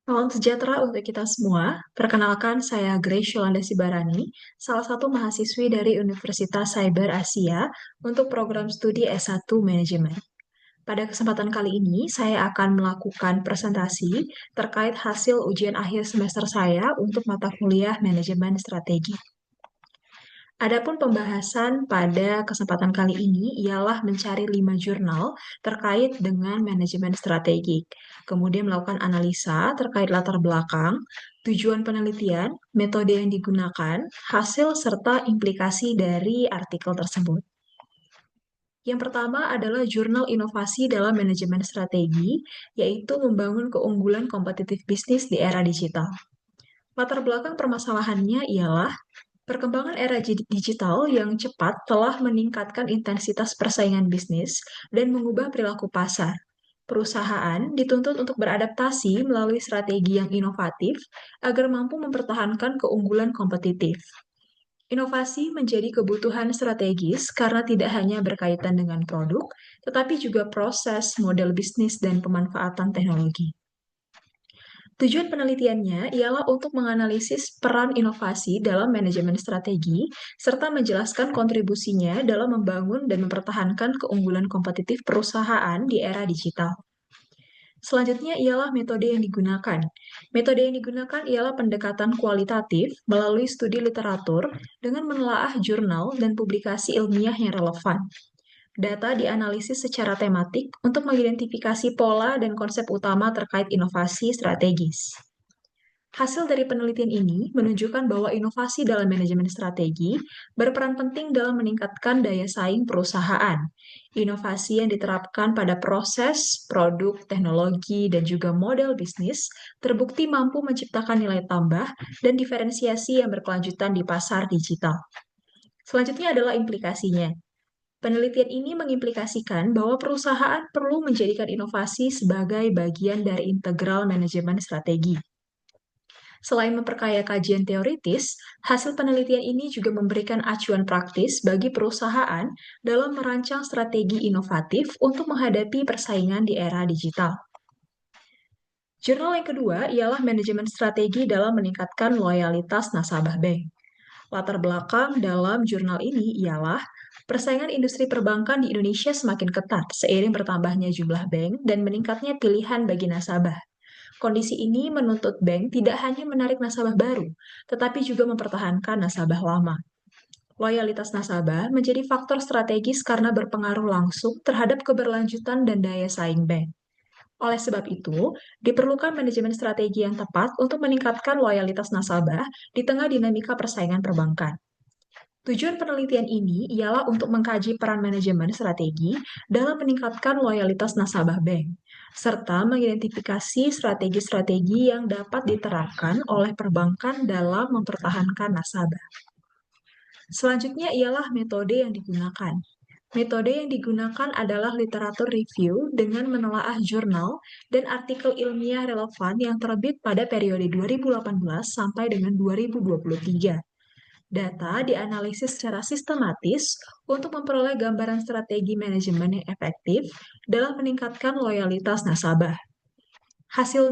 Salam sejahtera untuk kita semua. Perkenalkan, saya Grace Yolanda Sibarani, salah satu mahasiswi dari Universitas Cyber Asia untuk program studi S1 Manajemen. Pada kesempatan kali ini, saya akan melakukan presentasi terkait hasil ujian akhir semester saya untuk mata kuliah Manajemen Strategi. Adapun pembahasan pada kesempatan kali ini ialah mencari 5 jurnal terkait dengan manajemen strategik, kemudian melakukan analisa terkait latar belakang, tujuan penelitian, metode yang digunakan, hasil serta implikasi dari artikel tersebut. Yang pertama adalah jurnal inovasi dalam manajemen strategi, yaitu membangun keunggulan kompetitif bisnis di era digital. Latar belakang permasalahannya ialah perkembangan era digital yang cepat telah meningkatkan intensitas persaingan bisnis dan mengubah perilaku pasar. Perusahaan dituntut untuk beradaptasi melalui strategi yang inovatif agar mampu mempertahankan keunggulan kompetitif. Inovasi menjadi kebutuhan strategis karena tidak hanya berkaitan dengan produk, tetapi juga proses, model bisnis, dan pemanfaatan teknologi. Tujuan penelitiannya ialah untuk menganalisis peran inovasi dalam manajemen strategi, serta menjelaskan kontribusinya dalam membangun dan mempertahankan keunggulan kompetitif perusahaan di era digital. Selanjutnya ialah metode yang digunakan. Metode yang digunakan ialah pendekatan kualitatif melalui studi literatur dengan menelaah jurnal dan publikasi ilmiah yang relevan. Data dianalisis secara tematik untuk mengidentifikasi pola dan konsep utama terkait inovasi strategis. Hasil dari penelitian ini menunjukkan bahwa inovasi dalam manajemen strategi berperan penting dalam meningkatkan daya saing perusahaan. Inovasi yang diterapkan pada proses, produk, teknologi, dan juga model bisnis terbukti mampu menciptakan nilai tambah dan diferensiasi yang berkelanjutan di pasar digital. Selanjutnya adalah implikasinya. Penelitian ini mengimplikasikan bahwa perusahaan perlu menjadikan inovasi sebagai bagian dari integral manajemen strategi. Selain memperkaya kajian teoritis, hasil penelitian ini juga memberikan acuan praktis bagi perusahaan dalam merancang strategi inovatif untuk menghadapi persaingan di era digital. Jurnal yang kedua ialah manajemen strategi dalam meningkatkan loyalitas nasabah bank. Latar belakang dalam jurnal ini ialah persaingan industri perbankan di Indonesia semakin ketat seiring bertambahnya jumlah bank dan meningkatnya pilihan bagi nasabah. Kondisi ini menuntut bank tidak hanya menarik nasabah baru, tetapi juga mempertahankan nasabah lama. Loyalitas nasabah menjadi faktor strategis karena berpengaruh langsung terhadap keberlanjutan dan daya saing bank. Oleh sebab itu, diperlukan manajemen strategi yang tepat untuk meningkatkan loyalitas nasabah di tengah dinamika persaingan perbankan. Tujuan penelitian ini ialah untuk mengkaji peran manajemen strategi dalam meningkatkan loyalitas nasabah bank, serta mengidentifikasi strategi-strategi yang dapat diterapkan oleh perbankan dalam mempertahankan nasabah. Selanjutnya ialah metode yang digunakan. Metode yang digunakan adalah literatur review dengan menelaah jurnal dan artikel ilmiah relevan yang terbit pada periode 2018 sampai dengan 2023. Data dianalisis secara sistematis untuk memperoleh gambaran strategi manajemen yang efektif dalam meningkatkan loyalitas nasabah. Hasil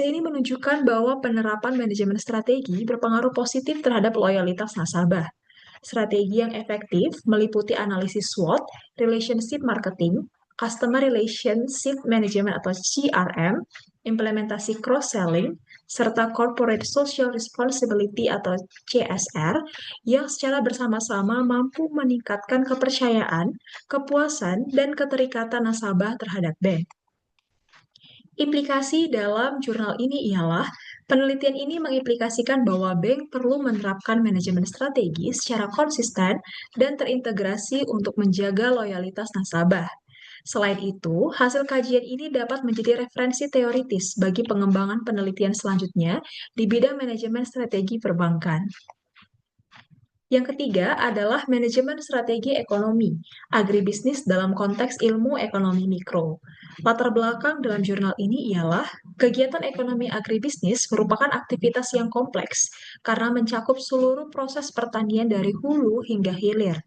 ini menunjukkan bahwa penerapan manajemen strategi berpengaruh positif terhadap loyalitas nasabah. Strategi yang efektif meliputi analisis SWOT, relationship marketing, customer relationship management atau CRM, implementasi cross-selling, serta corporate social responsibility atau CSR yang secara bersama-sama mampu meningkatkan kepercayaan, kepuasan, dan keterikatan nasabah terhadap bank. Implikasi dalam jurnal ini ialah penelitian ini mengimplikasikan bahwa bank perlu menerapkan manajemen strategi secara konsisten dan terintegrasi untuk menjaga loyalitas nasabah. Selain itu, hasil kajian ini dapat menjadi referensi teoritis bagi pengembangan penelitian selanjutnya di bidang manajemen strategi perbankan. Yang ketiga adalah manajemen strategi ekonomi, agribisnis dalam konteks ilmu ekonomi mikro. Latar belakang dalam jurnal ini ialah kegiatan ekonomi agribisnis merupakan aktivitas yang kompleks karena mencakup seluruh proses pertanian dari hulu hingga hilir.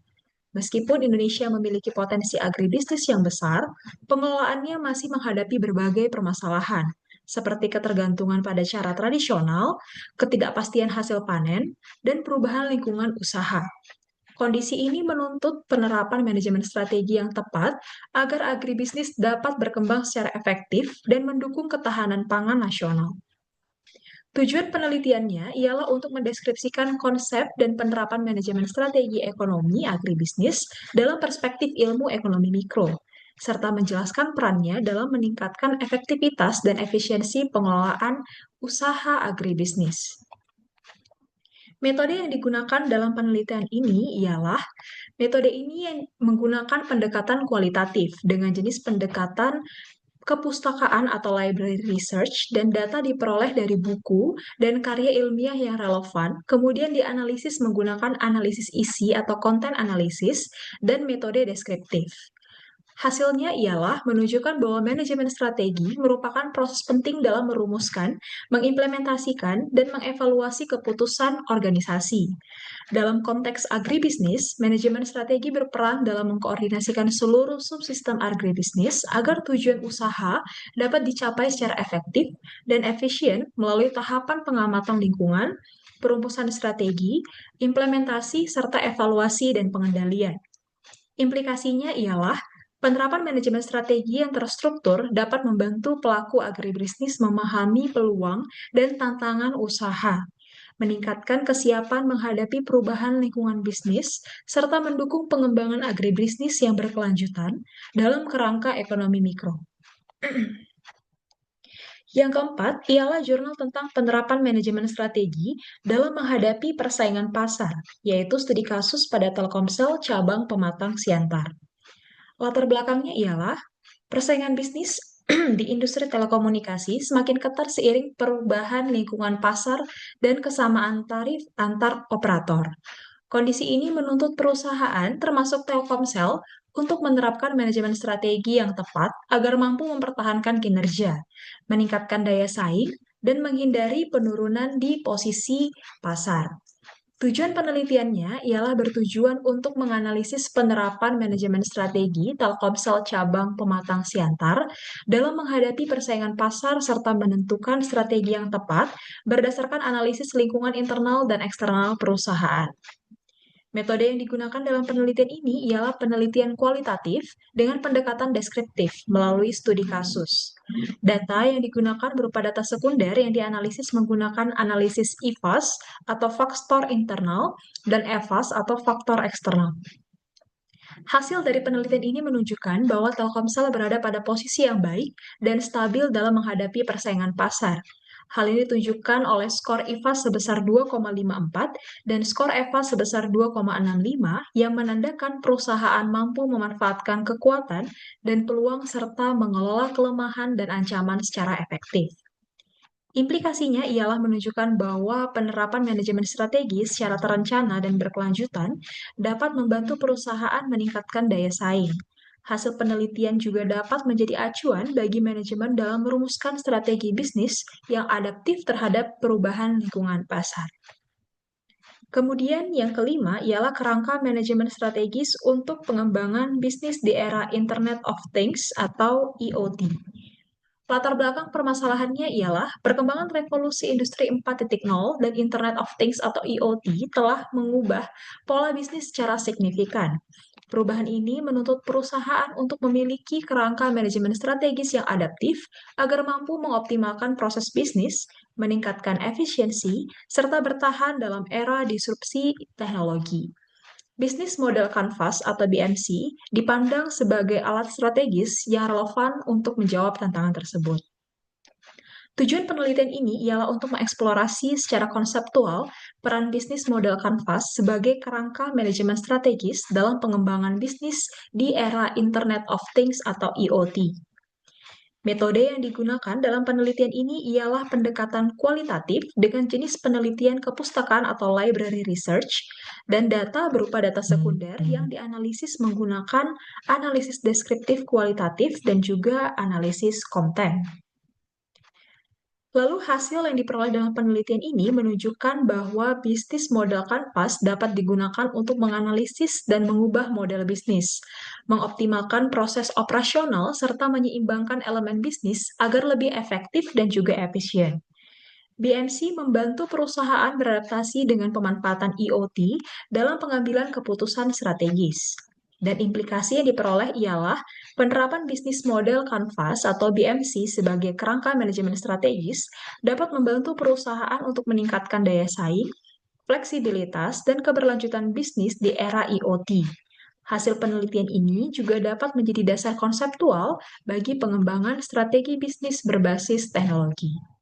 Meskipun Indonesia memiliki potensi agribisnis yang besar, pengelolaannya masih menghadapi berbagai permasalahan, seperti ketergantungan pada cara tradisional, ketidakpastian hasil panen, dan perubahan lingkungan usaha. Kondisi ini menuntut penerapan manajemen strategi yang tepat agar agribisnis dapat berkembang secara efektif dan mendukung ketahanan pangan nasional. Tujuan penelitiannya ialah untuk mendeskripsikan konsep dan penerapan manajemen strategi ekonomi agribisnis dalam perspektif ilmu ekonomi mikro, serta menjelaskan perannya dalam meningkatkan efektivitas dan efisiensi pengelolaan usaha agribisnis. Metode yang digunakan dalam penelitian ini ialah metode ini yang menggunakan pendekatan kualitatif dengan jenis pendekatan kepustakaan atau library research dan data diperoleh dari buku dan karya ilmiah yang relevan, kemudian dianalisis menggunakan analisis isi atau konten analisis dan metode deskriptif. Hasilnya ialah menunjukkan bahwa manajemen strategi merupakan proses penting dalam merumuskan, mengimplementasikan, dan mengevaluasi keputusan organisasi. Dalam konteks agribisnis, manajemen strategi berperan dalam mengkoordinasikan seluruh subsistem agribisnis agar tujuan usaha dapat dicapai secara efektif dan efisien melalui tahapan pengamatan lingkungan, perumusan strategi, implementasi, serta evaluasi dan pengendalian. Implikasinya ialah penerapan manajemen strategi yang terstruktur dapat membantu pelaku agribisnis memahami peluang dan tantangan usaha, meningkatkan kesiapan menghadapi perubahan lingkungan bisnis, serta mendukung pengembangan agribisnis yang berkelanjutan dalam kerangka ekonomi mikro. Yang keempat ialah jurnal tentang penerapan manajemen strategi dalam menghadapi persaingan pasar, yaitu studi kasus pada Telkomsel cabang Pematang Siantar. Latar belakangnya ialah persaingan bisnis di industri telekomunikasi semakin ketat seiring perubahan lingkungan pasar dan kesamaan tarif antar operator. Kondisi ini menuntut perusahaan, termasuk Telkomsel, untuk menerapkan manajemen strategi yang tepat agar mampu mempertahankan kinerja, meningkatkan daya saing, dan menghindari penurunan di posisi pasar. Tujuan penelitiannya ialah bertujuan untuk menganalisis penerapan manajemen strategi Telkomsel cabang Pematang Siantar dalam menghadapi persaingan pasar serta menentukan strategi yang tepat berdasarkan analisis lingkungan internal dan eksternal perusahaan. Metode yang digunakan dalam penelitian ini ialah penelitian kualitatif dengan pendekatan deskriptif melalui studi kasus. Data yang digunakan berupa data sekunder yang dianalisis menggunakan analisis IFAS atau faktor internal dan EFAS atau faktor eksternal. Hasil dari penelitian ini menunjukkan bahwa Telkomsel berada pada posisi yang baik dan stabil dalam menghadapi persaingan pasar. Hal ini ditunjukkan oleh skor IFAS sebesar 2,54 dan skor EFAS sebesar 2,65 yang menandakan perusahaan mampu memanfaatkan kekuatan dan peluang serta mengelola kelemahan dan ancaman secara efektif. Implikasinya ialah menunjukkan bahwa penerapan manajemen strategi secara terencana dan berkelanjutan dapat membantu perusahaan meningkatkan daya saing. Hasil penelitian juga dapat menjadi acuan bagi manajemen dalam merumuskan strategi bisnis yang adaptif terhadap perubahan lingkungan pasar. Kemudian yang kelima ialah kerangka manajemen strategis untuk pengembangan bisnis di era Internet of Things atau IoT. Latar belakang permasalahannya ialah perkembangan revolusi industri 4.0 dan Internet of Things atau IoT telah mengubah pola bisnis secara signifikan. Perubahan ini menuntut perusahaan untuk memiliki kerangka manajemen strategis yang adaptif agar mampu mengoptimalkan proses bisnis, meningkatkan efisiensi, serta bertahan dalam era disrupsi teknologi. Bisnis model Canvas atau BMC dipandang sebagai alat strategis yang relevan untuk menjawab tantangan tersebut. Tujuan penelitian ini ialah untuk mengeksplorasi secara konseptual peran bisnis model Canvas sebagai kerangka manajemen strategis dalam pengembangan bisnis di era Internet of Things atau IoT. Metode yang digunakan dalam penelitian ini ialah pendekatan kualitatif dengan jenis penelitian kepustakaan atau library research dan data berupa data sekunder yang dianalisis menggunakan analisis deskriptif kualitatif dan juga analisis konten. Lalu hasil yang diperoleh dalam penelitian ini menunjukkan bahwa bisnis model kanvas dapat digunakan untuk menganalisis dan mengubah model bisnis, mengoptimalkan proses operasional, serta menyeimbangkan elemen bisnis agar lebih efektif dan juga efisien. BMC membantu perusahaan beradaptasi dengan pemanfaatan IoT dalam pengambilan keputusan strategis. Dan implikasi yang diperoleh ialah penerapan bisnis model Canvas atau BMC sebagai kerangka manajemen strategis dapat membantu perusahaan untuk meningkatkan daya saing, fleksibilitas, dan keberlanjutan bisnis di era IoT. Hasil penelitian ini juga dapat menjadi dasar konseptual bagi pengembangan strategi bisnis berbasis teknologi.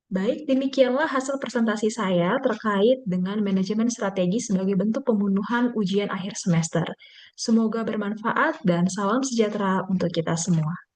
Baik, demikianlah hasil presentasi saya terkait dengan manajemen strategi sebagai bentuk pemenuhan ujian akhir semester. Semoga bermanfaat dan salam sejahtera untuk kita semua.